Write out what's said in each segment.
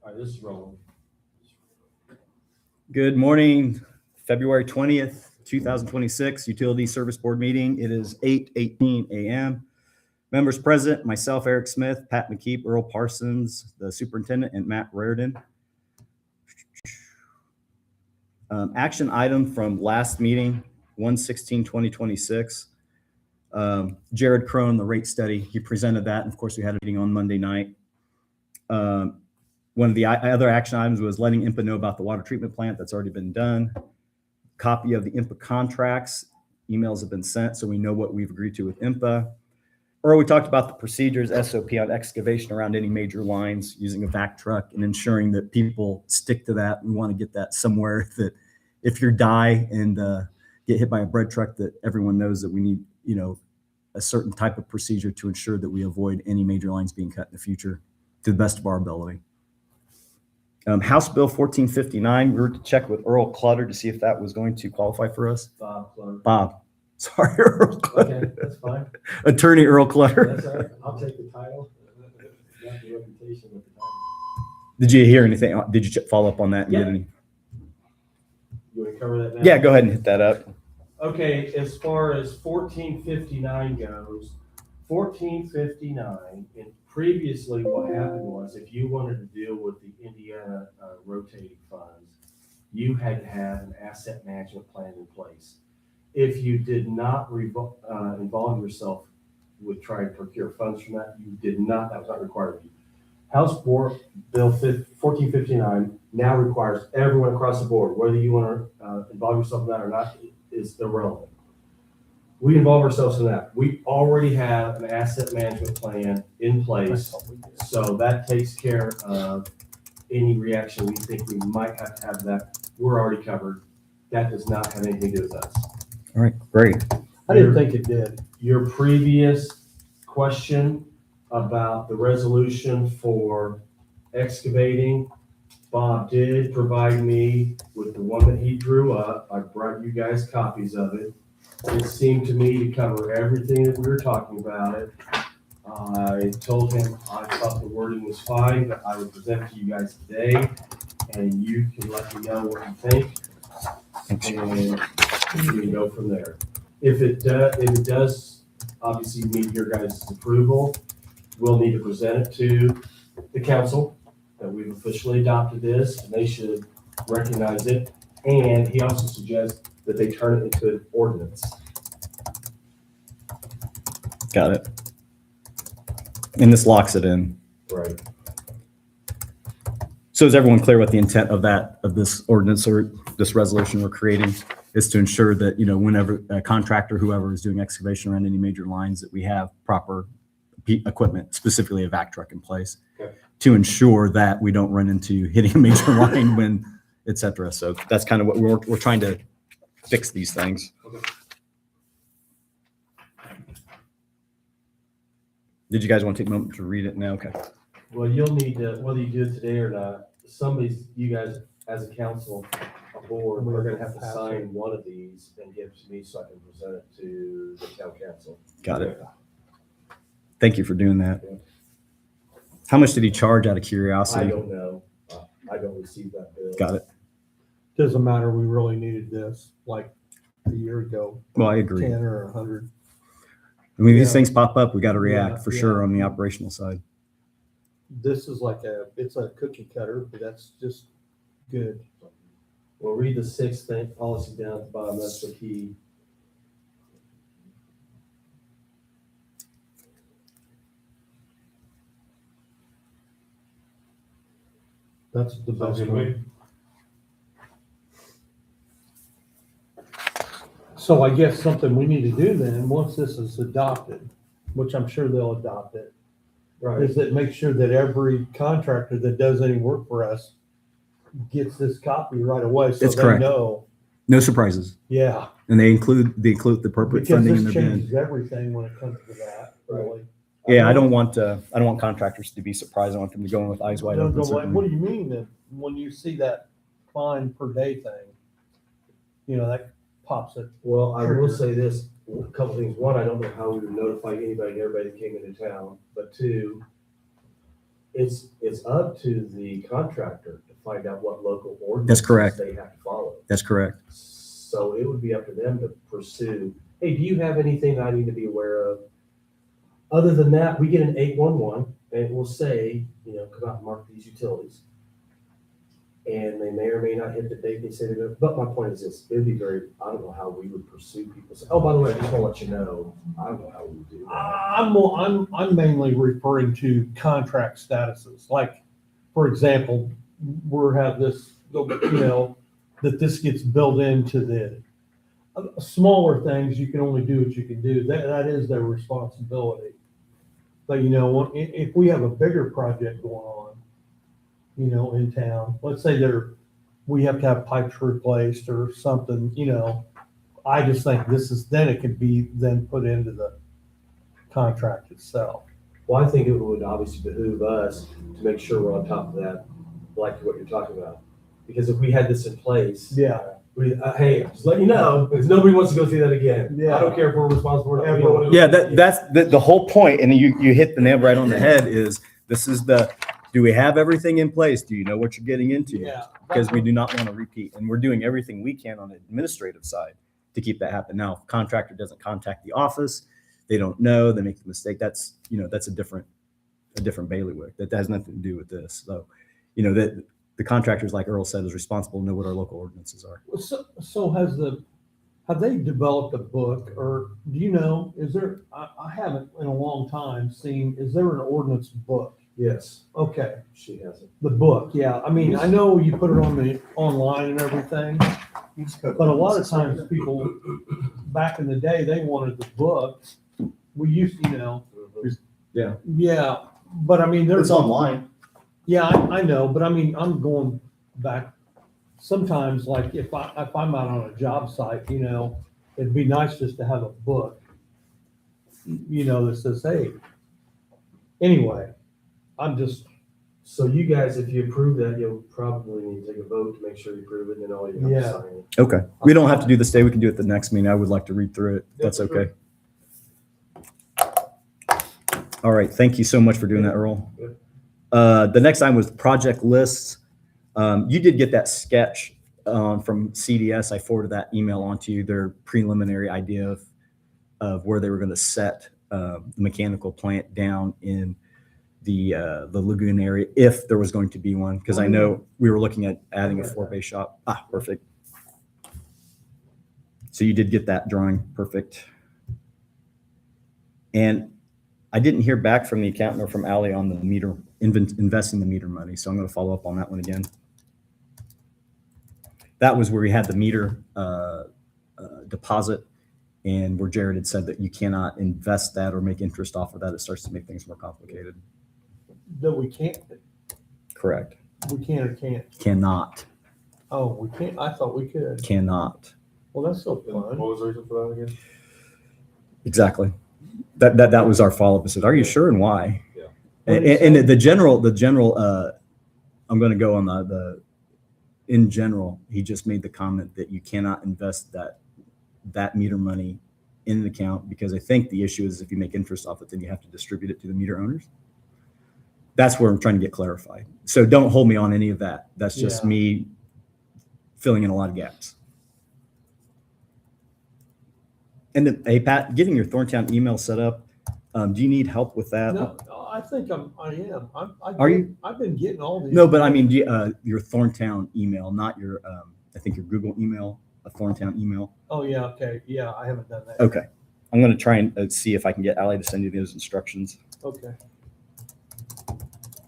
All right, this is rolling. Good morning, February 20th, 2026, Utility Service Board meeting. It is 8:18 a.m. Members present, myself, Eric Smith, Pat McKeep, Earl Parsons, the superintendent, and Matt Raridan. Action item from last meeting, 1/16/2026. Jared Crone, the rate study, he presented that. And of course, we had a meeting on Monday night. One of the other action items was letting IMPA know about the water treatment plant. That's already been done. Copy of the IMPA contracts. Emails have been sent, so we know what we've agreed to with IMPA. Or we talked about the procedures, SOP on excavation around any major lines using a vac truck and ensuring that people stick to that. We want to get that somewhere that if you die and get hit by a bread truck, that everyone knows that we need, a certain type of procedure to ensure that we avoid any major lines being cut in the future to the best of our ability. House Bill 1459, we were to check with Earl Clutter to see if that was going to qualify for us. Bob. Sorry, Earl Clutter. Okay, that's fine. Attorney Earl Clutter. That's all right. I'll take the title. Not the reputation with the title. Did you hear anything? Did you follow up on that? Yeah. Get any? You want to cover that now? Yeah, go ahead and hit that up. Okay, as far as 1459 goes, 1459, and previously what happened was if you wanted to deal with the Indiana rotating funds, you had to have an asset management plan in place. If you did not involve yourself with trying to procure funds from that, that was not required of you. House Bill 1459 now requires everyone across the board, whether you want to involve yourself in that or not, is irrelevant. We involve ourselves in that. We already have an asset management plan in place, so that takes care of any reaction we think we might have to have that. We're already covered. That does not have anything to do with us. All right, great. I didn't think it did. Your previous question about the resolution for excavating, Bob did provide me with the one that he drew up. I brought you guys copies of it. It seemed to me to cover everything that we were talking about it. I told him I thought the wording was fine, but I would present it to you guys today, and you can let me know what you think, and we can go from there. If it does obviously meet your guys' approval, we'll need to present it to the council that we've officially adopted this, and they should recognize it. And he also suggests that they turn it into an ordinance. Got it. And this locks it in. Right. So is everyone clear what the intent of this ordinance or this resolution we're creating is to ensure that, whenever a contractor, whoever is doing excavation around any major lines, that we have proper equipment, specifically a vac truck in place, okay, to ensure that we don't run into hitting a major line when, et cetera. So that's kind of what we're trying to fix these things. Okay. Did you guys want to take a moment to read it now? Okay. Well, you'll need to, whether you do it today or not, you guys as a council, a board, we're going to have to sign one of these and give it to me so I can present it to the town council. Got it. Thank you for doing that. Yeah. How much did he charge out of curiosity? I don't know. I don't receive that bill. Got it. Doesn't matter. We really needed this like a year ago. Well, I agree. 10 or 100. I mean, Yeah. these things pop up. We got to react for Yeah. sure on the operational side. This is it's a cookie cutter, but that's just good. Well, read the sixth thing, policy down at the bottom. That's the key. That's the best Okay, way. So I guess something we need to do then, once this is adopted, which I'm sure they'll adopt it, Right. is that make sure that every contractor that does any work for us gets this copy right away so That's they correct. know. No surprises. Yeah. And they include the appropriate Because funding in this their bid. changes everything when it comes to that, really. Yeah, I don't want contractors to be surprised. I want them to go in with eyes wide They'll open. go like, certainly. what do you mean that when you see that fine per day thing? That pops it. Well, I will say this, a couple things. One, I don't know how we would notify anybody and everybody that came into town, but two, It's up to the contractor to find out what local That's correct. ordinances they have to follow. That's correct. So it would be up to them to pursue, hey, do you have anything I need to be aware of? Other than that, we get an 811 and it will say, come out and mark these utilities. And they may or may not hit the date they say they're going to, but my point is this, it would be I don't know how we would pursue people. Say, oh, by the way, I just want to let you know, I don't know how we would do that. I'm mainly referring to contract statuses. Like, for example, have this, that this gets built into the smaller things. You can only do what you can do. That is their responsibility. But if we have a bigger project going on, in town, let's say we have to have pipes replaced or something, I just think then it could be then put into the contract itself. Well, I think it would obviously behoove us to make sure we're on top of that, like what you're talking about. Because if we had this in place, Yeah. Hey, just let you know, because nobody wants to go through that again. Yeah. I don't care if we're responsible for it. Yeah, that's the whole point, and you hit the nail right on the head. Do we have everything in place? Do you know what you're getting into? Yeah. Because we do not want to repeat, and we're doing everything we can on the administrative side to keep that happen. Now, if contractor doesn't contact the office, they don't know, they make the mistake. That's a different bailiwick. That has nothing to do with this. So, that the contractors, like Earl said, is responsible to know what our local ordinances are. So have they developed a book, or do you know, is there, I haven't in a long time seen, is there an ordinance book? Yes, Okay, she has it. the book, yeah. I mean, I know you put it on the online and everything, but a lot of times people, back in the day, they wanted the book. We used, Yeah, but I mean, there's. online. Yeah, I know, but I mean, I'm going back, sometimes like if I'm out on a job site, it'd be nice just to have a book, that says, hey, anyway, I'm just, So you guys, if you approve that, you'll probably need to take a vote to make sure you approve it, and then all you have Yeah. to sign it. Okay. We don't have to do this day. We can do it the next meeting. I would like to read through it. That's Yeah, okay. All right. Thank you so much for doing that, Earl. Yep. The next item was project lists. You did get that sketch from CDS. I forwarded that email on to you, their preliminary idea of where they were going to set the mechanical plant down in the lagoon area, if there was going to be one, because I know we were looking at adding a 4-bay shop. Perfect. So you did get that drawing. Perfect. And I didn't hear back from the accountant or from Ally on the meter, investing the meter money. So I'm going to follow up on that one again. That was where we had the meter deposit, and where Jared had said that you cannot invest that or make interest off of that. It starts to make things more complicated. that we can't, Correct. we can or can't. Cannot. Oh, we can't, I thought we could. Cannot. Well, that's so And what fun. was the reason for that again? Exactly. That was our follow-up. I said, are you sure, and why? Yeah. And the general, I'm going to go on the in general, he just made the comment that you cannot invest that meter money in an account, because I think the issue is if you make interest off it, then you have to distribute it to the meter owners. That's where I'm trying to get clarified. So don't hold me on any of that. That's just Yeah. me filling in a lot of gaps. And then, hey, Pat, getting your Thorntown email set up, do you need help with that? No, I think I am. Are you? I've been getting all these. No, but I mean, your Thorntown email, not your, I think your Google email, a Thorntown email. Oh, yeah, okay, yeah, I haven't done that. Okay. I'm going to try and see if I can get Ally to send you those instructions. Okay,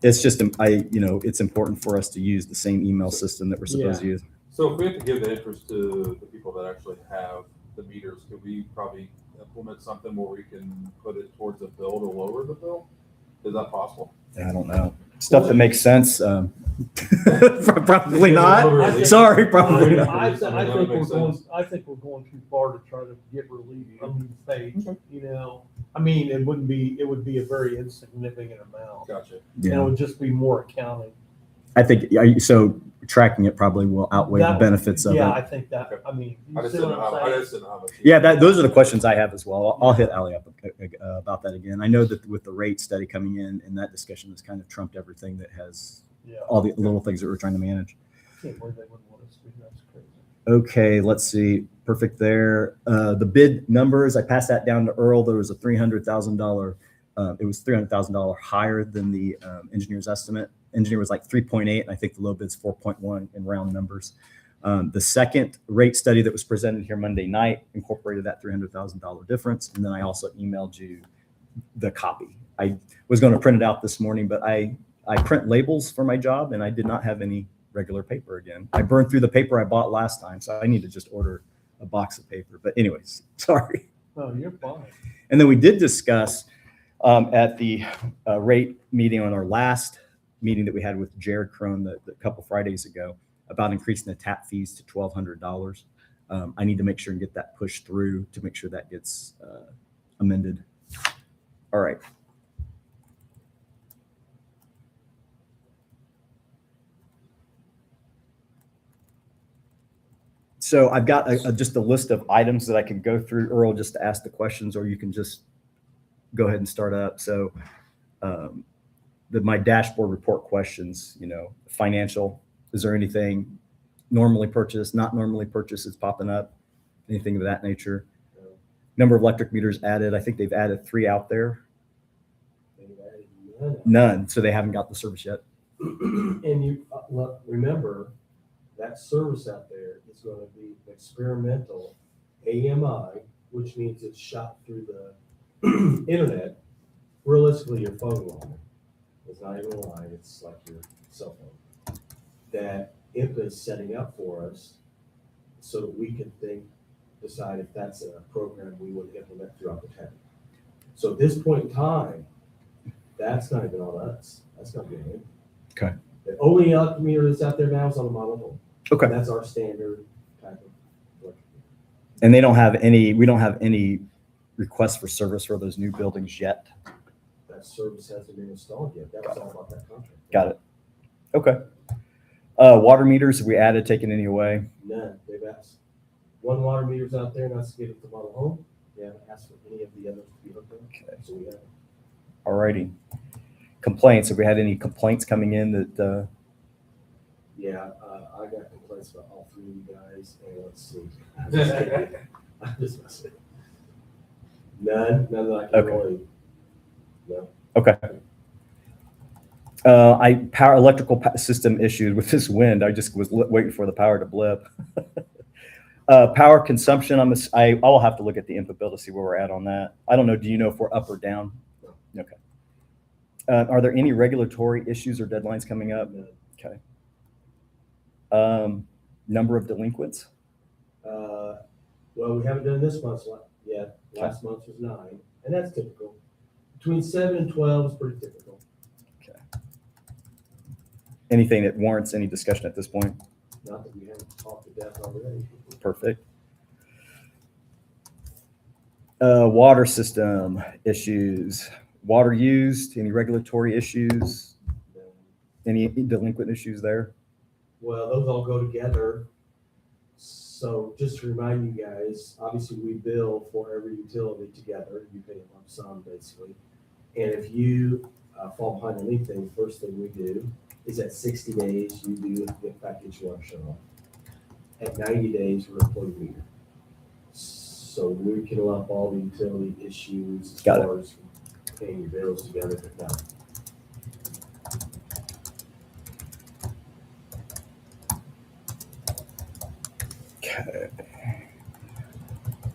It's just, it's important for us to use the same email system that we're supposed to use. So if we have to give the interest to the people that actually have the meters, could we probably implement something where we can put it towards a bill to lower the bill? Is that possible? I don't know. Stuff that makes sense. Probably not. Sorry, probably not. I think That makes sense. we're going too far to try to get relief from fate, I mean, it would be a very insignificant amount. Gotcha. And it would just be more accounting. I think, so tracking it probably will outweigh the That- benefits of Yeah, it. I think that, I mean, I you just see didn't what know how, I'm I saying? just didn't know how much. Yeah, those are the questions I have as well. I'll hit Ally up about that again. I know that with the rate study coming in, and that discussion has kind of trumped everything that has Yeah. all the little things that we're trying to manage. Can't believe they wouldn't want us to do that. That's crazy. Okay, let's see. Perfect there. The bid numbers, I passed that down to Earl. There was a $300,000. It was $300,000 higher than the engineer's estimate. Engineer was like 3.8, and I think the low bid's 4.1 in round numbers. The second rate study that was presented here Monday night incorporated that $300,000 difference. And then I also emailed you the copy. I was going to print it out this morning, but I print labels for my job, and I did not have any regular paper again. I burned through the paper I bought last time, so I need to just order a box of paper. But anyways, sorry. No, you're fine. And then we did discuss at the rate meeting on our last meeting that we had with Jared Crone the couple Fridays ago about increasing the tap fees to $1,200. I need to make sure and get that pushed through to make sure that gets amended. All right. So I've got just a list of items that I can go through, Earl, just to ask the questions, or you can just go ahead and start up. So my dashboard report questions, financial, is there anything normally purchased, not normally purchased that's popping up, anything of that nature? Number of electric meters added, I think they've added 3 out there. None, so they haven't got the service yet. And you, remember, that service out there is going to be experimental AMI, which means it's shot through the internet. Realistically, your phone line. It's not even a line, it's like your cell phone. That IMPA is setting up for us so that we can decide if that's a program we would implement throughout the town. So at this point in time, that's not even all us. That's not good. Okay. The only electric meter that's out there now is on the model home. Okay. That's our standard type of electric meter. And we don't have any requests for service for those new buildings yet. That service hasn't been installed yet. That was all about that contract. Got it. Okay. Water meters, have we added, taken any away? None. They've asked. One water meter's out there, and that's to get it to model home. They haven't asked for any of the others to be hooked up. Okay. So we have. All righty. Complaints, have we had any complaints coming in that, Yeah, I got complaints about all 3 of you guys, and let's see. I'm just kidding. I'm just messing. None that I can Okay. really. No. okay. Electrical system issues with this wind. I just was waiting for the power to blip. Power consumption, I'll have to look at the input bill to see where we're at on that. I don't know. Do you know if we're up or down? No. Okay. Are there any regulatory issues or deadlines coming up? None. Okay. Number of delinquents? Well, we haven't done this month's yet. Last month was 9, and that's typical. Between 7 and 12 is pretty typical. Okay. Anything that warrants any discussion at this point? Not that we haven't talked to death already. Perfect. Water system issues. Water used, any regulatory issues? Any delinquent issues there? Well, those all go together. So just to remind you guys, obviously we bill for every utility together. You pay a lump sum basically. And if you fall behind on anything, first thing we do is at 60 days, you do get package water shut off. At 90 days, we're employee meter. So we can lump all the utility issues as Got it. far as paying your bills together, but no. Okay.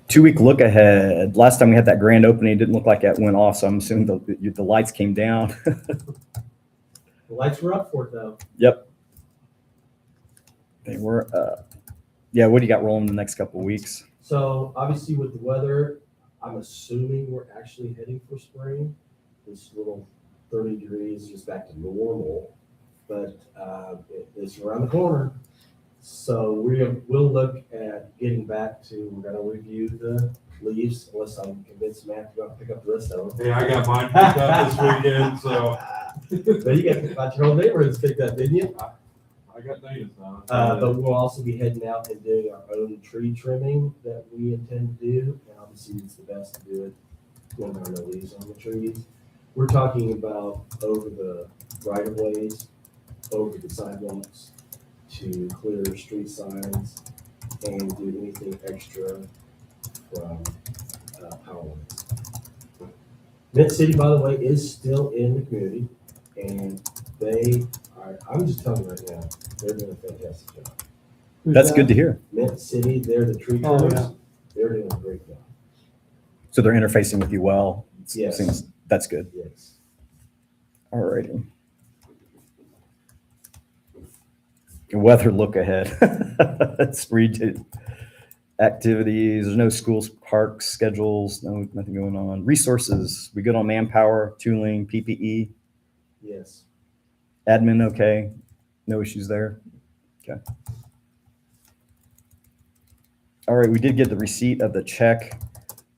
2-week look ahead. Last time we had that grand opening, it didn't look like it went off, so I'm assuming the lights came down. The lights were up for it though. Yep. They were yeah, what do you got rolling the next couple of weeks? So obviously with the weather, I'm assuming we're actually heading for spring. This little 30 degrees is back to normal, but it's around the corner. So we'll look at getting back to, we're gonna review the leaves, unless I can convince Matt to go pick up the rest of them. Hey, I got mine picked up this weekend, so But you got your whole neighborhood's picked up, didn't you? I got Dana's now. But we'll also be heading out and doing our own tree trimming that we intend to do. And obviously, it's the best to do it when there are no leaves on the trees. We're talking about over the right of ways, over the sidewalks, to clear street signs and do anything extra from power lines. Mint City, by the way, is still in the community, and they are, I'm just telling you right now, they're doing a fantastic job. That's good to hear. Mint City, they're the tree Oh, trimmers. yeah. They're doing a great job. So they're interfacing with you well. Yes. That's good. Yes. All righty. Weather look ahead. Let's read it. Activities. There's no schools, parks, schedules, nothing going on. Resources. We good on manpower, tooling, PPE, Yes. admin. Okay. No issues there. Okay. All right. We did get the receipt of the check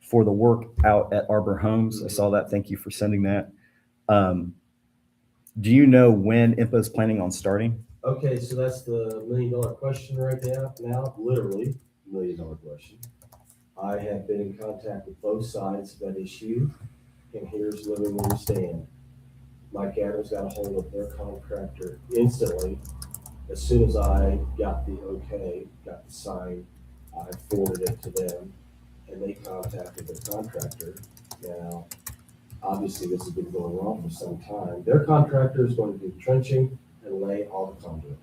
for the work out at Arbor Homes. I saw that. Thank you for sending that. Do you know when IMPA is planning on starting? Okay, so that's the $1 million question right now, literally $1 million question. I have been in contact with both sides of that issue, and here's literally where we stand. Mike Adams got a hold of their contractor instantly. As soon as I got the okay, got the sign, I forwarded it to them, and they contacted their contractor. Now, obviously, this has been going on for some time. Their contractor is going to do the trenching and lay all the conduit.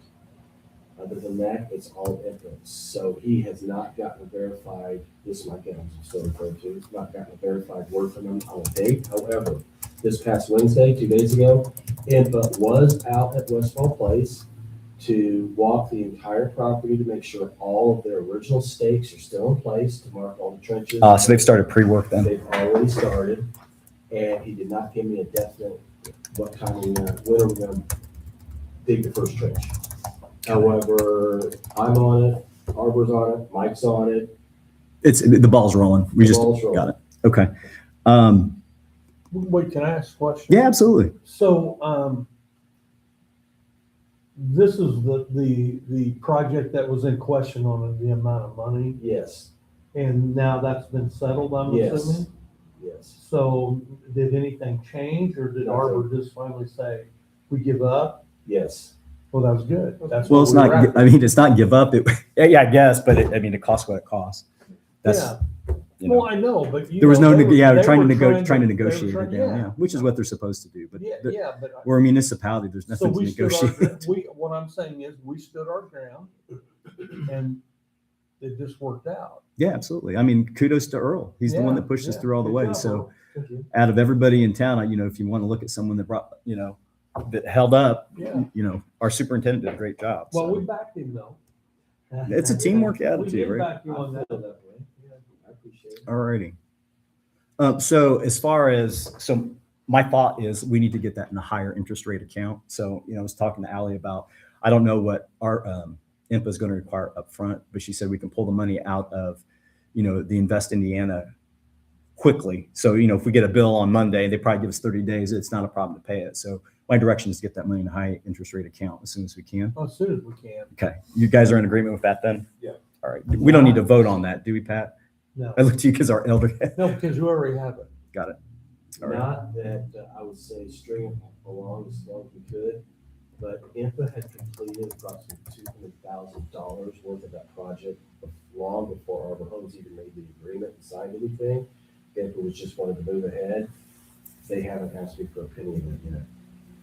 Other than that, it's all influence. So he has not gotten a verified, this Mike Adams is still referred to, he's not gotten a verified word from him on a date. However, this past Wednesday, 2 days ago, IMPA was out at Westfall Place to walk the entire property to make sure all of their original stakes are still in place to mark all the trenches. So they've started pre-work then. They've already started, and he did not give me a definite what time when are we gonna dig the first trench. However, I'm on it, Arbor's on it, Mike's on it. The ball's rolling. We The just ball's rolling. got it. Okay. Wait, can I ask a question? Yeah, absolutely. So, this is the project that was in question on the amount of money, Yes, and now that's been settled, I'm Yes. assuming? yes. So, did anything change, or did Nothing. Arbor just finally say, we give up? Yes. Well, that was good. That's Well, what it's we were not, after. I mean, it's not give up. Yeah, I guess, but it costs what it costs. That's, Yeah, you know, well, I know, but there was no, they were- yeah, they trying to were trying to they were negotiate trying- it down, yeah, which is what they're supposed to do. But Yeah, the- yeah, but. we're a municipality. There's So nothing to we stood our, negotiate. what I'm saying is, we stood our ground, and it just worked out. Yeah, absolutely. I mean, kudos to Earl. He's the one Yeah, that pushed us yeah, through all the good way. job, So Earl. Thank you. out of everybody in town, if you want to look at someone that brought, that held up, Yeah. our superintendent did a great job. Well, so. we backed him though. It's a teamwork We attitude, did right? back you I on feel that. that way. Yeah, I appreciate it. Alrighty. So as far as, so my thought is we need to get that in a higher interest rate account. So, I was talking to Allie about, I don't know what our IMPA is going to require upfront, but she said we can pull the money out of, the Invest Indiana quickly. So, if we get a bill on Monday, they probably give us 30 days. It's not a problem to pay it. So my direction is to get that money in a high interest rate account as soon as we can. As soon as we can. Okay. You guys are in agreement with that then? Yeah. All right. We don't need to vote on that, do we, Pat? No, I look to you because our elder. no, because you already have it. Got it. All right. Not that I would say string it along as long as we could, but IMPA had completed approximately $200,000 worth of that project long before Arbor Homes even made the agreement and signed anything. IMPA was just wanted to move ahead. They haven't asked me for a penny of it yet.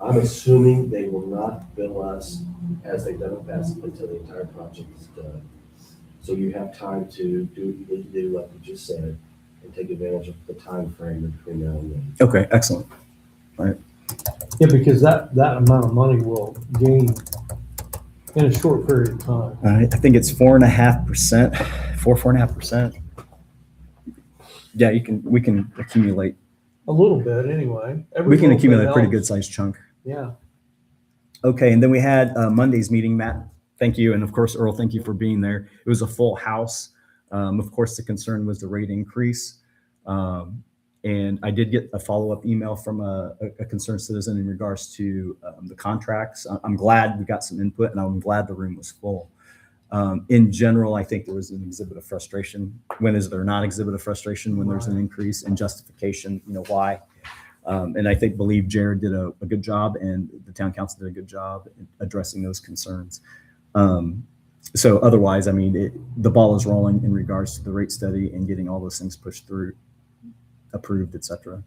I'm assuming they will not bill us as they've done in the past until the entire project is done. So you have time to do what you need to do, like you just said, and take advantage of the time frame between now and then. Okay, excellent. Yeah, because that amount of money will gain in a short period of time. All right, I think it's 4.5%, 4.5%. Yeah, we can accumulate. A little bit, anyway. We can little accumulate bit a pretty good helps. sized chunk. Yeah. Okay, and then we had Monday's meeting, Matt. Thank you, and of course, Earl, thank you for being there. It was a full house. Of course, the concern was the rate increase. And I did get a follow-up email from a concerned citizen in regards to the contracts. I'm glad we got some input, and I'm glad the room was full. In general, I think there was an exhibit of frustration. When is there not exhibit of frustration? When there's an increase in justification, why? And I believe Jared did a good job, and the town council did a good job in addressing those concerns. So otherwise, I mean, the ball is rolling in regards to the rate study and getting all those things pushed through, approved, et cetera.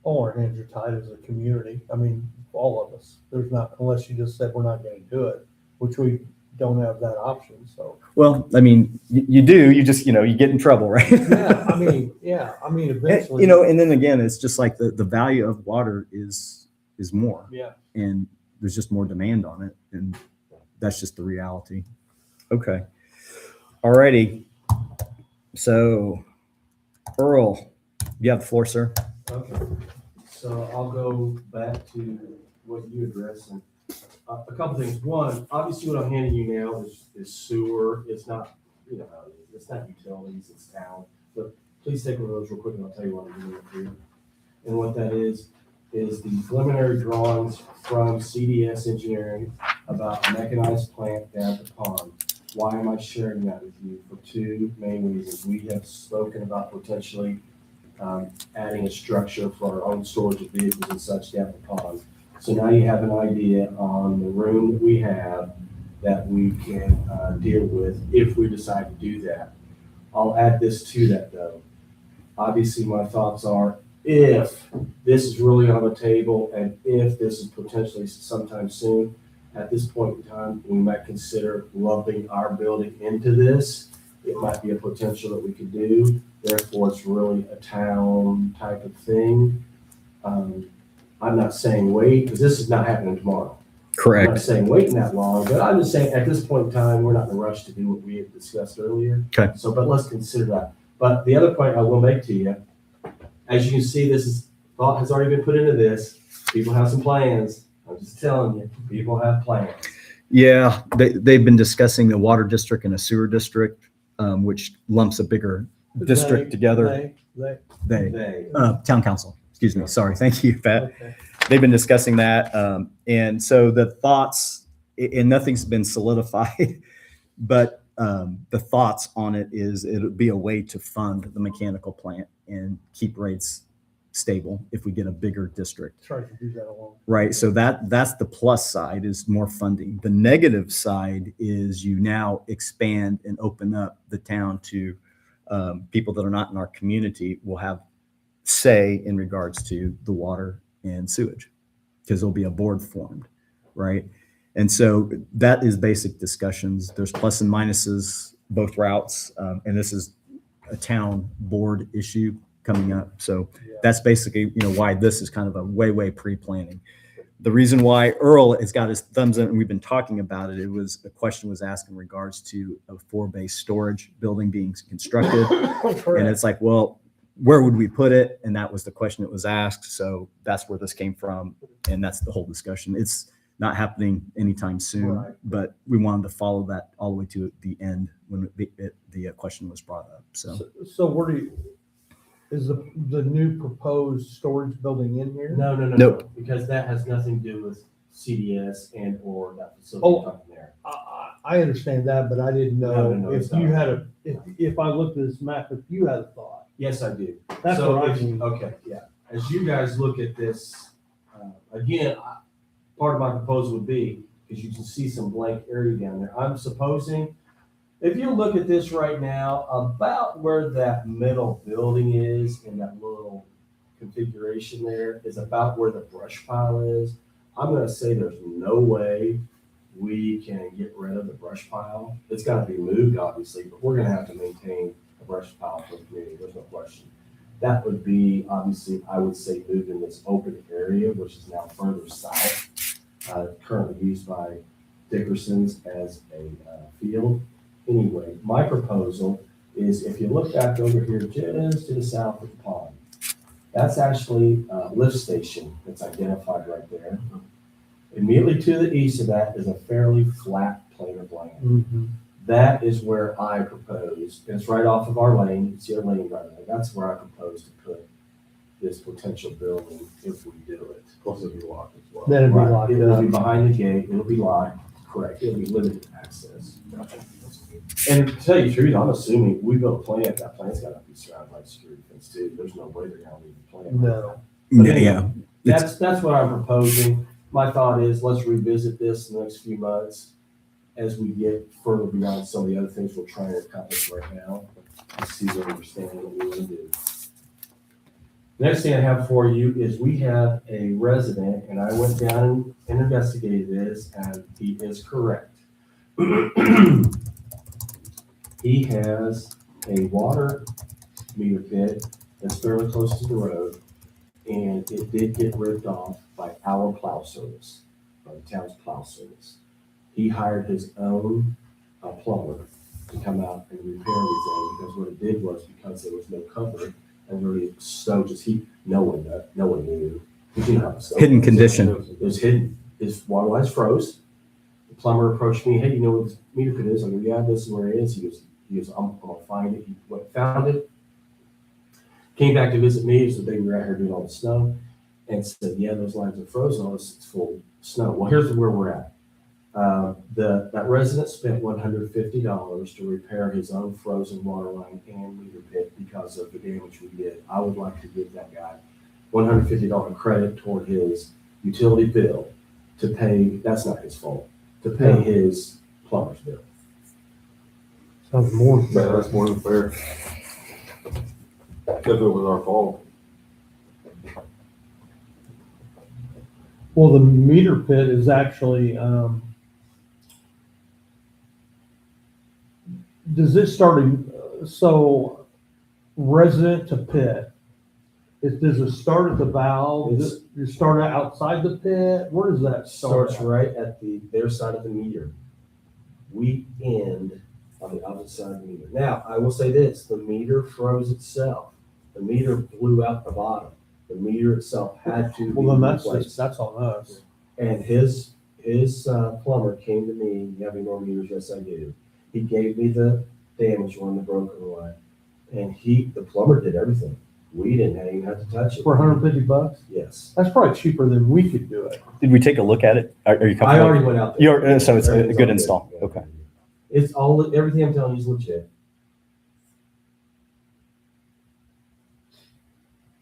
All our hands are tied as a community. I mean, all of us. There's not, unless you just said we're not going to do it, which we don't have that option. So, Well, I mean, you do, you just, you get in trouble, right? I mean, eventually, And then again, it's just like the value of water is more, yeah. and there's just more demand on it. And that's just the reality. Okay. Alrighty. So Earl, you have the floor, sir. Okay, so I'll go back to what you addressed, and a couple things. One, obviously what I'm handing you now is sewer. It's not, it's not utilities, it's town. But please take one of those real quick and I'll tell you what I'm doing for you. And what that is the preliminary drawings from CDS Engineering about the mechanized plant down at the pond. Why am I sharing that with you? For two main reasons. We have spoken about potentially adding a structure for our own storage of vehicles and such down the pond. So now you have an idea on the room that we have that we can deal with if we decide to do that. I'll add this to that though. Obviously my thoughts are, if this is really on the table and if this is potentially sometime soon, at this point in time, we might consider lumping our building into this. It might be a potential that we could do. Therefore, it's really a town type of thing. I'm not saying wait, because this is not happening tomorrow. I'm not saying waiting that long, but I'm just saying at this point in time, we're not in a rush to do what we had discussed earlier. Okay. So, but let's consider that. But the other point I will make to you, as you can see, thought has already been put into this. People have some plans. I'm just telling you, people have plans. Yeah, they've been discussing the water district and a sewer district, which lumps a bigger district together. They. Town council, excuse me. Sorry. Thank you, Pat. Okay. They've been discussing that. And so the thoughts, and nothing's been solidified, but the thoughts on it is it'll be a way to fund the mechanical plant and keep rates stable if we get a bigger district. Try to do that alone. Right. So that's the plus side, is more funding. The negative side is you now expand and open up the town to people that are not in our community will have say in regards to the water and sewage, because there'll be a board formed. Right. And so that is basic discussions. There's plus and minuses both routes. And this is a town board issue coming up. So that's basically, why this is kind of a way pre-planning. The reason why Earl has got his thumbs in, and we've been talking about it, a question was asked in regards to a 4-bay storage building being constructed. And it's like, well, where would we put it? And that was the question that was asked. So that's where this came from. And that's the whole discussion. It's not happening anytime soon, Right. but we wanted to follow that all the way to the end when the question was brought up. So So where is the new proposed storage building in here? No, Nope. because that has nothing to do with CDS and or that facility Oh. up there. I understand that, but I didn't know No, if it's you not. had if I looked at this map, if you had a thought. Yes, I do. That's So what I if- mean. Okay, yeah. As you guys look at this, again, part of my proposal would be, because you can see some blank area down there. I'm supposing, if you look at this right now, about where that middle building is in that little configuration there is about where the brush pile is. I'm gonna say there's no way we can get rid of the brush pile. It's gotta be moved, obviously, but we're gonna have to maintain a brush pile for the community, there's no question. That would be, obviously, I would say moved in this open area, which is now further south, currently used by Dickerson's as a field. Anyway, my proposal is if you look back over here just to the south of the pond, that's actually a lift station that's identified right there. Immediately to the east of that is a fairly flat plane of land. Mm-hmm. That is where I propose, and it's right off of our lane, you can see our lane right there. That's where I propose to put this potential building if we do it. Plus it'd be locked as well. Then it'd be Right. locked It will be up. behind the gate, it'll be locked, correct, it'll be limited access. And to tell you the truth, I'm assuming we built a plant, that plant's gotta be surrounded by security fence too, there's no way they're gonna leave the plant. No. But anyway, Yeah. That's what I'm proposing. My thought is, let's revisit this in the next few months as we get further beyond some of the other things we're trying to accomplish right now, and see where we're standing, what we want to do. Next thing I have for you is we have a resident, and I went down and investigated this, and he is correct. He has a water meter pit that's fairly close to the road, and it did get ripped off by our plow service, by the town's plow service. He hired his own plumber to come out and repair everything, because what it did was, because there was no cover, and really snow just no one knew. You know how snow Hidden was. condition. It was hidden. His water lines froze. The plumber approached me, hey, you know what this meter pit is? I go, yeah, this is where it is. He goes, I'm gonna find it. He went, found it. Came back to visit me, so they were out here doing all the snow, and said, yeah, those lines are frozen, it's full of snow. Well, here's where we're at. That resident spent $150 to repair his own frozen water line and meter pit because of the damage we did. I would like to give that guy $150 credit toward his utility bill to pay, that's not his fault, to pay his plumber's bill. Sounds more. Yeah, that's more than fair. If it was our fault. Well, the meter pit is actually, does this start so resident to pit? Does it start at the valve? Does it start outside the pit? Where does that start? Starts right at their side of the meter. We end on the opposite side of the meter. Now, I will say this, the meter froze itself. The meter blew out the bottom. The meter itself had to be Well, then replaced. that's on us. And his plumber came to me, you have any more meters? Yes, I do. He gave me the damaged one, the broken one, and the plumber did everything. We didn't even have to touch it. For $150? Yes. That's probably cheaper than we could do it. Did we take a look at it? Are you comfortable? I already went out there. You're, so it's a Everything's good all install. Yeah. Okay. It's all, everything I'm telling you is legit.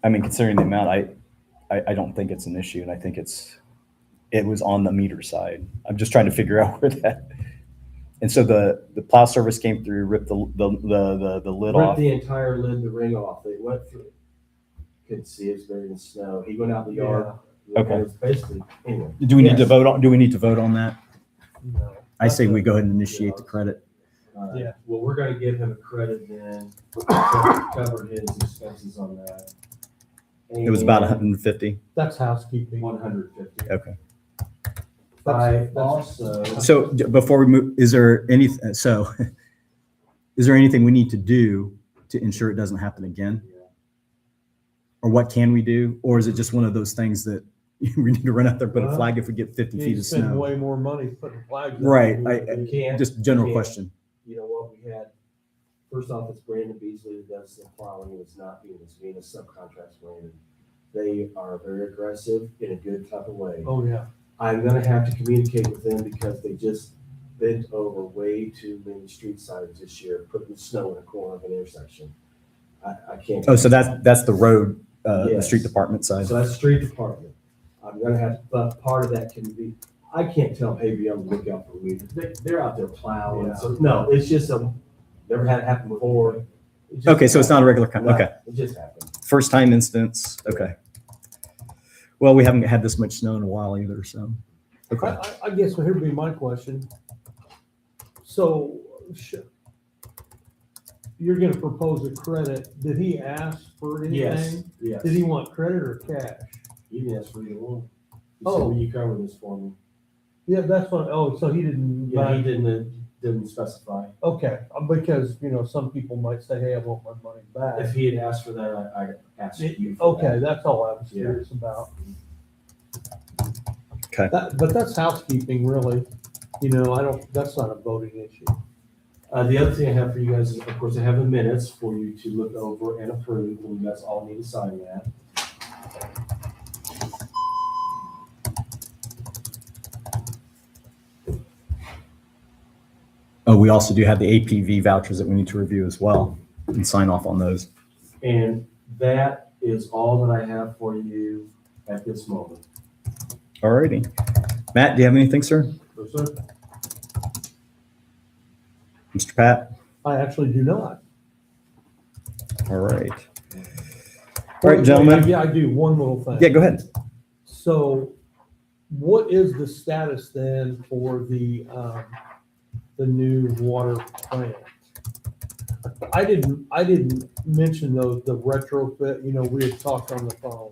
I mean, considering the amount, I don't think it's an issue, and I think it was on the meter side. I'm just trying to figure out where that. And so the plow service came through, ripped the lid Ripped off. the entire lid, the ring off. They went through. Couldn't see it was buried in snow. He went out in the yard. Okay. It was basically, anyway. Do we need to Yes. vote on? Do we need to vote on that? No. I say we go ahead and initiate the credit. Yeah. Well, we're gonna give him a credit then, to cover his expenses on that. It was about 150. That's housekeeping. 150. Okay. I also, So before we move, is there anything we need to do to ensure it doesn't happen again? Or what can we do? Or is it just one of those things that we need to run out there, put a flag if we get 50 feet You of spend snow? way more money putting flags up. Right. you can't. Just general Yeah. question. You know what, we had, first off, it's Brandon Beasley that does the plowing, it's not Venus, Venus subcontracts Brandon. They are very aggressive in a good type of way. Oh, yeah. I'm gonna have to communicate with them because they just bent over way too many street signs this year, putting snow in a corner of an intersection. I can't. Oh, so that's the road, the Yes. street department side. So that's street department. I'm gonna have, but part of that can be, I can't tell them, hey, be able to look out for meters. They're out there plowing, Yeah. so, no, it's just never had it happen before. It just Okay, so it's not a regular, No, okay. It just happened. First time instance, okay. Well, we haven't had this much snow in a while either, so. Okay. I guess here'd be my question. So you're gonna propose a credit. Did he ask for Yes, anything? yes. Did he want credit or cash? He didn't ask for either one. He said, Oh. will you cover this for me? Yeah, that's what, so he didn't. Yeah, he didn't specify. Okay, because, some people might say, hey, I want my money back. If he had asked for that, I asked you. for Okay, that. that's all I was Yeah. curious about. Okay. But that's housekeeping, really. That's not a voting issue. The other thing I have for you guys is, of course, I have the minutes for you to look over and approve, and you guys all need to sign that. Oh, we also do have the APV vouchers that we need to review as well and sign off on those. And that is all that I have for you at this moment. Alrighty. Matt, do you have anything, sir? No, sir. Mr. Pat? I actually do not. All right. All right, gentlemen. Yeah, I do, one little thing. Yeah, go ahead. So what is the status then for the new water plant? I didn't mention though, the retrofit, we had talked on the phone.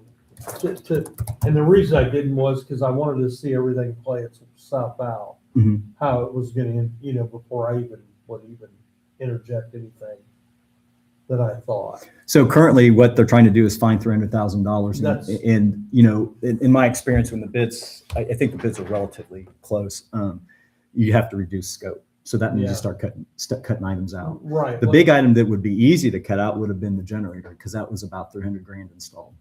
And the reason I didn't was because I wanted to see everything play itself out, Mhm. how it was gonna, before I would even interject anything that I thought. So currently what they're trying to do is find $300,000. That's- And, in my experience, when the bids, I think the bids are relatively close, you have to reduce scope. So that means Yeah. you start cutting items out. Right. The big item that would be easy to cut out would have been the generator, because that was about 300 grand installed.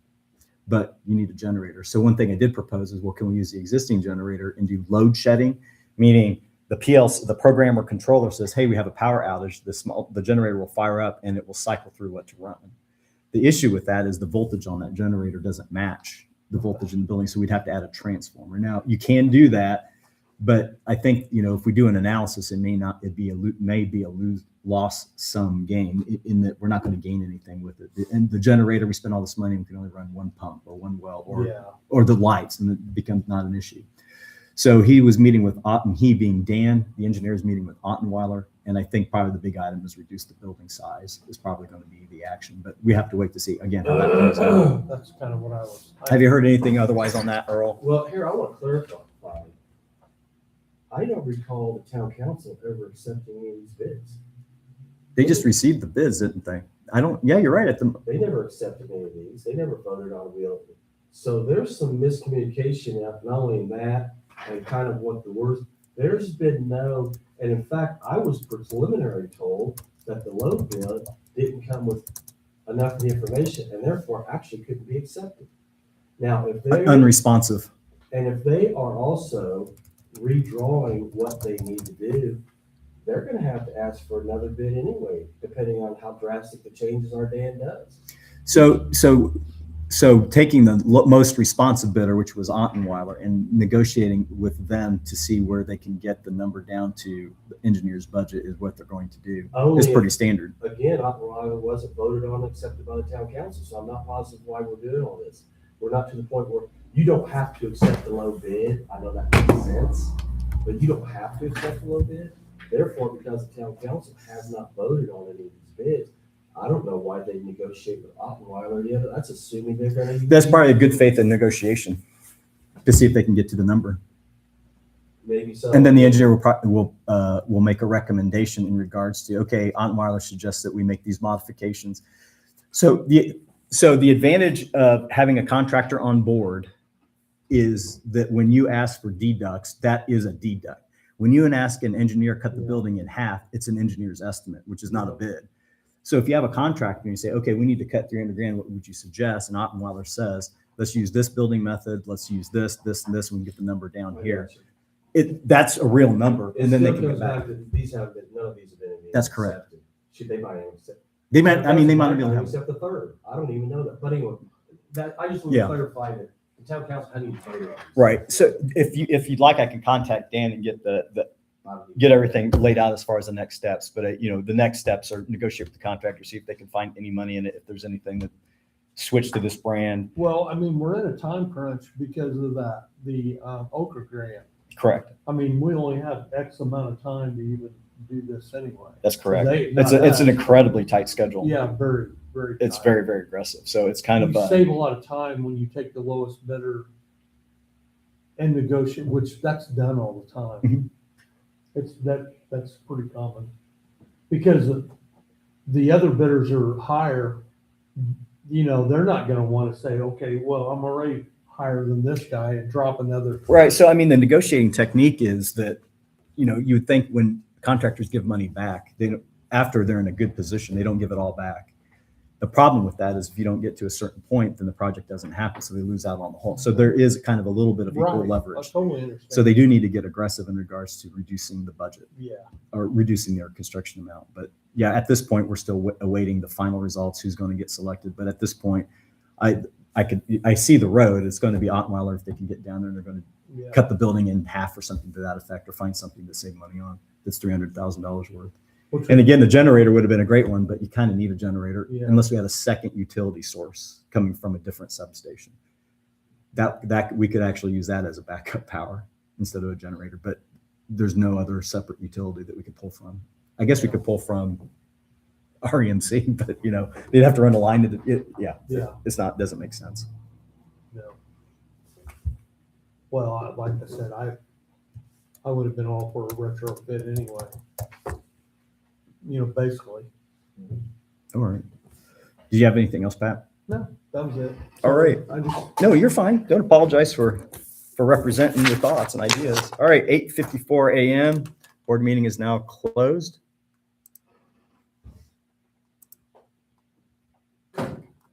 But you need a generator. So one thing I did propose is, well, can we use the existing generator and do load shedding? Meaning the PLC, the programmer controller says, hey, we have a power outage. The generator will fire up and it will cycle through what to run. The issue with that is the voltage on that generator doesn't match the voltage in the building. So we'd have to add a transformer. Now you can do that, but I think, if we do an analysis, it may be a loss sum game in that we're not going to gain anything with it. And the generator, we spend all this money, we can only run one pump or one well or the lights, and it becomes not an issue. So he was meeting with Otten, he being Dan, the engineer is meeting with Ottenweiler. And I think probably the big item is reduce the building size is probably going to be the action, but we have to wait to see again how that plays out. That's kind of what I was. Have you heard anything otherwise on that, Earl? Well, here, I want to clarify. I don't recall the town council ever accepting any of these bids. They just received the bids, didn't they? Yeah, you're right. They never accepted any of these. They never voted on a bill. So there's some miscommunication, not only in that and kind of what the words, there's been no, and in fact, I was preliminary told that the low bid didn't come with enough of the information and therefore actually couldn't be accepted. Now, if they're Unresponsive. and if they are also redrawing what they need to do, they're gonna have to ask for another bid anyway, depending on how drastic the changes our Dan does. So taking the most responsive bidder, which was Ottenweiler, and negotiating with them to see where they can get the number down to the engineer's budget is what they're going to do. It's pretty standard. Again, Ottenweiler wasn't voted on, accepted by the town council, so I'm not positive why we're doing all this. We're not to the point where you don't have to accept the low bid. I know that makes sense, but you don't have to accept the low bid. Therefore, because the town council has not voted on any of these bids, I don't know why they negotiate with Ottenweiler. Yeah, that's assuming they're going to. That's probably a good faith in negotiation to see if they can get to the number. Maybe so. And then the engineer will make a recommendation in regards to, okay, Ottenweiler suggests that we make these modifications. So the advantage of having a contractor on board is that when you ask for deducts, that is a deduct. When you ask an engineer cut the building in half, it's an engineer's estimate, which is not a bid. So if you have a contractor and you say, okay, we need to cut 300 grand, what would you suggest? And Ottenweiler says, let's use this building method. Let's use this, and this, and we can get the number down here. That's a real number. And then they can get back. These haven't been, none of these have been. That's correct. Accepted. Should they might have accepted. They might not be able to have. Except the third. I don't even know that. But anyway, I just want to clarify that the town council had to vote on this. Right. So if you'd like, I can contact Dan and get everything laid out as far as the next steps. But the next steps are negotiate with the contractor, see if they can find any money in it. If there's anything that switch to this brand. Well, I mean, we're in a time crunch because of that, the Okra grant. Correct. I mean, we only have X amount of time to even do this anyway. That's correct. So it's an incredibly tight schedule. Yeah, very, very. It's tight. very, very aggressive. So it's kind You of save a lot of time when you take the lowest bidder and negotiate, which that's done all the time. Mhm. That's pretty common because the other bidders are higher. They're not going to want to say, okay, well, I'm already higher than this guy and drop another. Right. So, I mean, the negotiating technique is that, you would think when contractors give money back, after they're in a good position, they don't give it all back. The problem with that is if you don't get to a certain point, then the project doesn't happen. So they lose out on the whole. So there is kind of a little bit of equal Right. leverage. I totally understand. So they do need to get aggressive in regards to reducing the budget Yeah, or reducing their construction amount. But yeah, at this point, we're still awaiting the final results, who's going to get selected. But at this point, I see the road. It's going to be Ottweiler if they can get down there and they're going to yeah. cut the building in half or something to that effect, or find something to save money on that's $300,000 worth. Which And again, the generator would have been a great one, but you kind of need a generator Yeah. unless we had a second utility source coming from a different substation. That we could actually use that as a backup power instead of a generator, but there's no other separate utility that we could pull from. I guess we could pull from REMC, but they'd have to run a line to it. Yeah. Yeah. Doesn't make sense. No. Well, like I said, I would have been all for a retrofit anyway. Basically. All right. Did you have anything else, Pat? No, that was it. All right. I just, No, you're fine. Don't apologize for representing your thoughts and ideas. All right, 8:54 a.m. Board meeting is now closed.